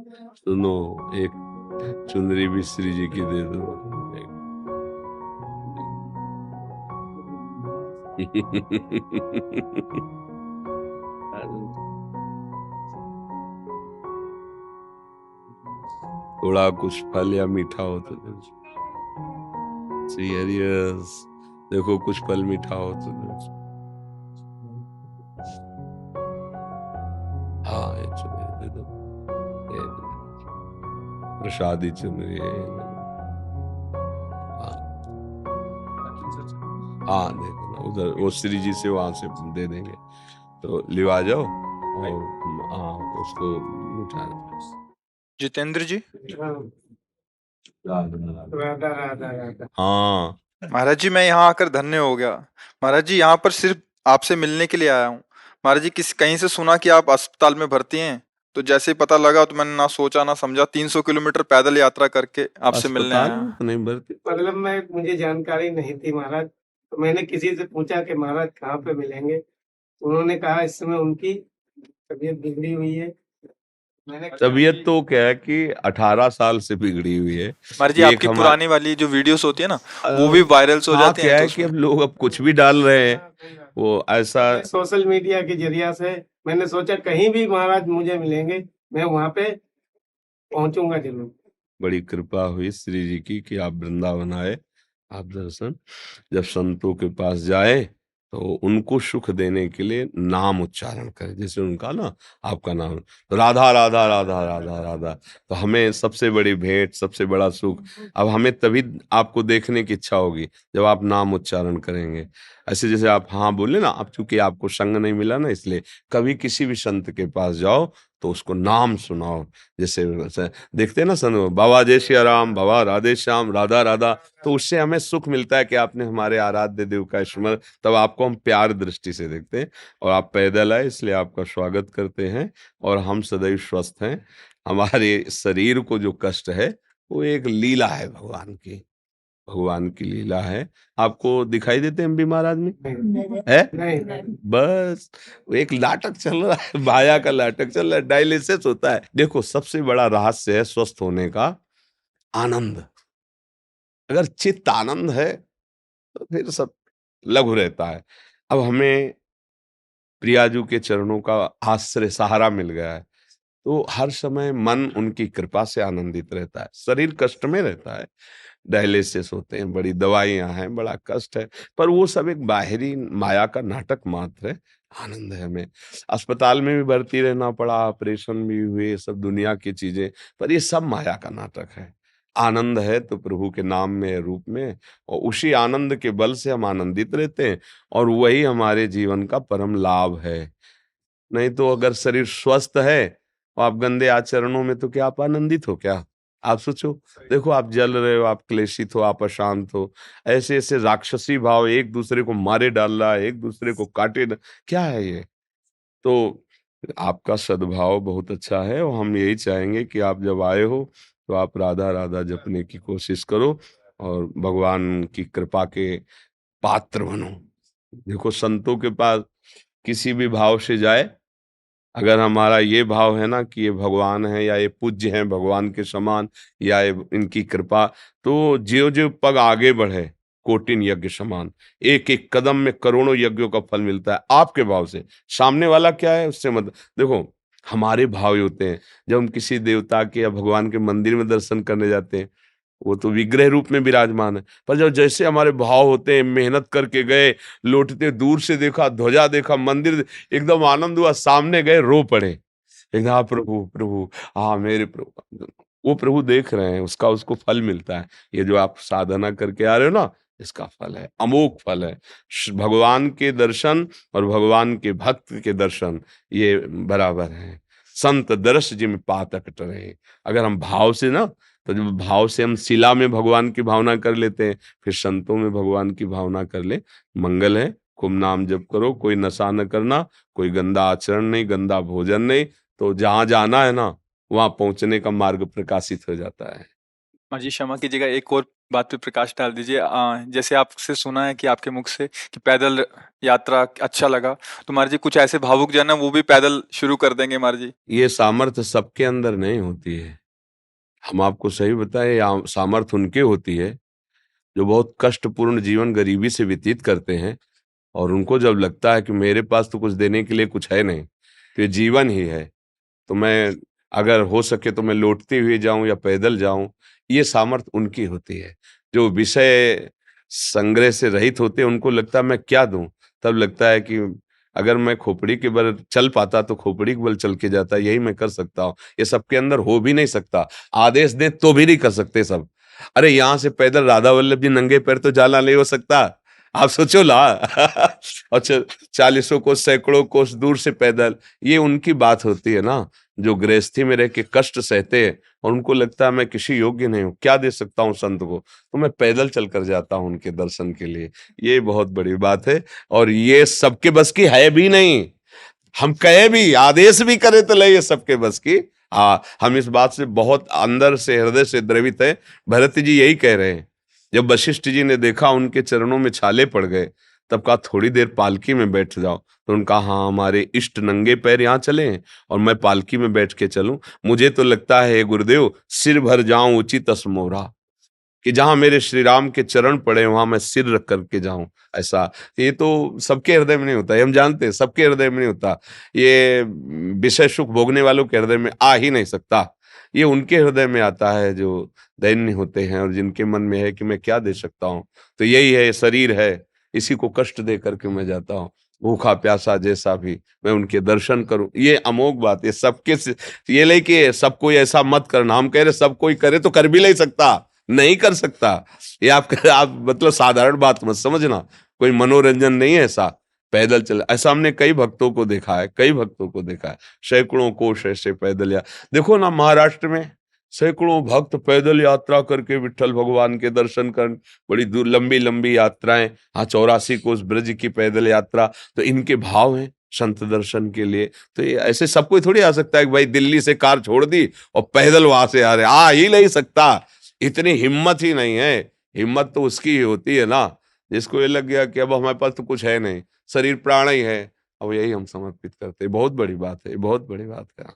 सुनो, एक चुनरी भी श्री जी की दे दो। थोड़ा कुछ फल या मीठा हो तो दो। सीरियस, देखो कुछ फल मीठा हो तो दो। हाँ, ये चुनरी दे दो, ये प्रसादी चुनरी है। हाँ हाँ, दे देना उधर, वो श्री जी से वहां से दे देंगे, तो लिवा जाओ और हाँ उसको मिठा। जितेंद्र जी। राधा राधा राधा। हाँ महाराज जी, मैं यहाँ आकर धन्य हो गया। महाराज जी, यहाँ पर सिर्फ आपसे मिलने के लिए आया हूँ। महाराज जी, किस कहीं से सुना कि आप अस्पताल में भर्ती हैं, तो जैसे ही पता लगा तो मैंने ना सोचा ना समझा 300 किलोमीटर पैदल यात्रा करके आपसे मिलने अस्पताल आया। में तो नहीं भर्ती। मतलब मैं मुझे जानकारी नहीं थी महाराज, तो मैंने किसी से पूछा कि महाराज कहाँ पे मिलेंगे, तो उन्होंने कहा इस समय उनकी तबीयत बिगड़ी हुई है। मैंने तबीयत तो क्या है कि 18 साल से बिगड़ी हुई है। महाराज जी, ये एक आपकी पुरानी वाली जो वीडियोस होती है ना, वो भी वायरल हो हाँ, जाती हैं क्या तो है कि उसमें। अब लोग अब कुछ भी डाल रहे हैं, वो ऐसा। सोशल मीडिया के जरिया से मैंने सोचा कहीं भी महाराज मुझे मिलेंगे, मैं वहां पे पहुंचूंगा जरूर। बड़ी कृपा हुई श्री जी की कि आप वृंदावन आए, आप दर्शन, जब संतों के पास जाए तो उनको सुख देने के लिए नाम उच्चारण करें, जैसे उनका ना आपका नाम, तो राधा राधा राधा राधा राधा, तो हमें सबसे बड़ी भेंट, सबसे बड़ा सुख। अब हमें तभी आपको देखने की इच्छा होगी जब आप नाम उच्चारण करेंगे। ऐसे जैसे आप हाँ बोले ना, अब चूंकि आपको संग नहीं मिला ना, इसलिए कभी किसी भी संत के पास जाओ तो उसको नाम सुनाओ। जैसे देखते हैं ना सन, बाबा जय श्री राम, बाबा राधे श्याम, राधा राधा, तो उससे हमें सुख मिलता है कि आपने हमारे आराध्य देव का स्मरण, तब आपको हम प्यार दृष्टि से देखते हैं। और आप पैदल आए इसलिए आपका स्वागत करते हैं, और हम सदैव स्वस्थ हैं। हमारे शरीर को जो कष्ट है वो एक लीला है भगवान की, भगवान की लीला है। आपको दिखाई देते हैं बीमार आदमी है? नहीं, बस वो एक नाटक चल रहा है, माया का नाटक चल रहा है, डायलिसिस होता है। देखो सबसे बड़ा रहस्य है स्वस्थ होने का आनंद। अगर चित्त आनंद है तो फिर सब लघु रहता है। अब हमें प्रियाजू के चरणों का आश्रय सहारा मिल गया है, तो हर समय मन उनकी कृपा से आनंदित रहता है। शरीर कष्ट में रहता है, डायलिसिस होते हैं, बड़ी दवाइयां हैं, बड़ा कष्ट है, पर वो सब एक बाहरी माया का नाटक मात्र है। आनंद है हमें। अस्पताल में भी भर्ती रहना पड़ा, ऑपरेशन भी हुए, सब दुनिया की चीजें, पर ये सब माया का नाटक है। आनंद है तो प्रभु के नाम में, रूप में, और उसी आनंद के बल से हम आनंदित रहते हैं, और वही हमारे जीवन का परम लाभ है। नहीं तो अगर शरीर स्वस्थ है और आप गंदे आचरणों में, तो क्या आप आनंदित हो क्या? आप सोचो, देखो आप जल रहे हो, आप क्लेशित हो, आप अशांत हो, ऐसे ऐसे राक्षसी भाव एक दूसरे को मारे डाल रहा है, एक दूसरे को क्या है ये? तो आपका सद्भाव बहुत अच्छा है, और हम यही चाहेंगे कि आप जब आए हो तो आप राधा राधा जपने की कोशिश करो और भगवान की कृपा के पात्र बनो। देखो संतों के पास किसी भी भाव से जाए, अगर हमारा ये भाव है ना कि ये भगवान है, या ये पूज्य हैं भगवान के समान, या ये इनकी कृपा, तो ज्यों ज्यों पग आगे बढ़े कोटिन यज्ञ समान, एक एक कदम में करोड़ों यज्ञों का फल मिलता है आपके भाव से। सामने वाला क्या है उससे मत देखो। हमारे भाव ये होते हैं, जब हम किसी देवता के या भगवान के मंदिर में दर्शन करने जाते हैं, वो तो विग्रह रूप में विराजमान है, पर जब जैसे हमारे भाव होते हैं, मेहनत करके गए, लौटते दूर से देखा, ध्वजा देखा, मंदिर, एकदम आनंद हुआ, सामने गए रो पड़े, एकदम हाँ प्रभु प्रभु, हाँ मेरे प्रभु, वो प्रभु देख रहे हैं, उसका उसको फल मिलता है। ये जो आप साधना करके आ रहे हो ना, इसका फल है, अमोघ फल है। भगवान के दर्शन और भगवान के भक्त के दर्शन ये बराबर है। संत दर्श जिम पातक टरे। अगर हम भाव से ना, तो जब भाव से हम शिला में भगवान की भावना कर लेते हैं, फिर संतों में भगवान की भावना कर ले, मंगल है। खूब नाम जप करो, कोई नशा न करना, कोई गंदा आचरण नहीं, गंदा भोजन नहीं, तो जहां जाना है ना, वहां पहुंचने का मार्ग प्रकाशित हो जाता है। महाराज जी क्षमा कीजिएगा, एक और बात पे प्रकाश डाल दीजिए। जैसे आपसे सुना है कि आपके मुख से कि पैदल यात्रा अच्छा लगा, तो महाराज जी कुछ ऐसे भावुक जन है वो भी पैदल शुरू कर देंगे महाराज जी। ये सामर्थ्य सबके अंदर नहीं होती है। हम आपको सही बताएं, सामर्थ्य उनके होती है जो बहुत कष्टपूर्ण जीवन गरीबी से व्यतीत करते हैं, और उनको जब लगता है कि मेरे पास तो कुछ देने के लिए कुछ है नहीं, तो ये जीवन ही है, तो मैं अगर हो सके तो मैं लौटते हुए जाऊं या पैदल जाऊं, ये सामर्थ्य उनकी होती है। जो विषय संग्रह से रहित होते हैं उनको लगता है मैं क्या दूं, तब लगता है कि अगर मैं खोपड़ी के बल चल पाता तो खोपड़ी के बल चल के जाता, यही मैं कर सकता हूँ। ये सबके अंदर हो भी नहीं सकता, आदेश दे तो भी नहीं कर सकते सब। अरे यहाँ से पैदल राधा वल्लभ जी नंगे पैर तो जाना नहीं हो सकता, आप सोचो ला। अच्छा, चालीसों कोस सैकड़ों कोस दूर से पैदल, ये उनकी बात होती है ना, जो गृहस्थी में रह के कष्ट सहते हैं और उनको लगता है मैं किसी योग्य नहीं हूँ, क्या दे सकता हूँ संत को, तो मैं पैदल चल कर जाता हूँ उनके दर्शन के लिए। ये बहुत बड़ी बात है, और ये सबके बस की है भी नहीं। हम कहे भी, आदेश भी करे तो ले, ये सबके बस की। हाँ, हम इस बात से बहुत अंदर से हृदय से द्रवित है। भरत जी यही कह रहे हैं, जब वशिष्ठ जी ने देखा उनके चरणों में छाले पड़ गए, तब कहा थोड़ी देर पालकी में बैठ जाओ। तो उनका हाँ, हमारे इष्ट नंगे पैर यहाँ चले हैं और मैं पालकी में बैठ के चलूं, मुझे तो लगता है गुरुदेव सिर भर जाऊं उचित असमोरा, कि जहां मेरे श्री राम के चरण पड़े वहां मैं सिर रख करके जाऊं। ऐसा ये तो सबके हृदय में नहीं होता, ये हम जानते हैं, सबके हृदय में नहीं होता। ये विषय सुख भोगने वालों के हृदय में आ ही नहीं सकता। ये उनके हृदय में आता है जो दैन्य होते हैं और जिनके मन में है कि मैं क्या दे सकता हूँ। तो यही है, शरीर है, इसी को कष्ट दे करके मैं जाता हूँ, भूखा प्यासा जैसा भी मैं उनके दर्शन करूं। ये अमोघ बात है सबके ये लेके सब कोई ऐसा मत करना। हम कह रहे सब कोई करे तो कर भी नहीं सकता, नहीं कर सकता। ये आप मतलब साधारण बात मत समझना, कोई मनोरंजन नहीं है ऐसा। पैदल चल, ऐसा हमने कई भक्तों को देखा है, कई भक्तों को देखा है, सैकड़ों कोस ऐसे पैदल। या देखो ना, महाराष्ट्र में सैकड़ों भक्त पैदल यात्रा करके विट्ठल भगवान के दर्शन कर, बड़ी दूर लंबी लंबी यात्राएं। हाँ, 84 कोस ब्रज की पैदल यात्रा, तो इनके भाव हैं संत दर्शन के लिए। तो ये ऐसे सब कोई थोड़ी आ सकता है कि भाई दिल्ली से कार छोड़ दी और पैदल वहां से आ रहे, आ ही नहीं सकता। इतनी हिम्मत ही नहीं है। हिम्मत तो उसकी ही होती है ना जिसको ये लग गया कि अब हमारे पास तो कुछ है नहीं, शरीर प्राण ही है, अब यही हम समर्पित करते हैं। बहुत बड़ी बात है, बहुत बड़ी बात है।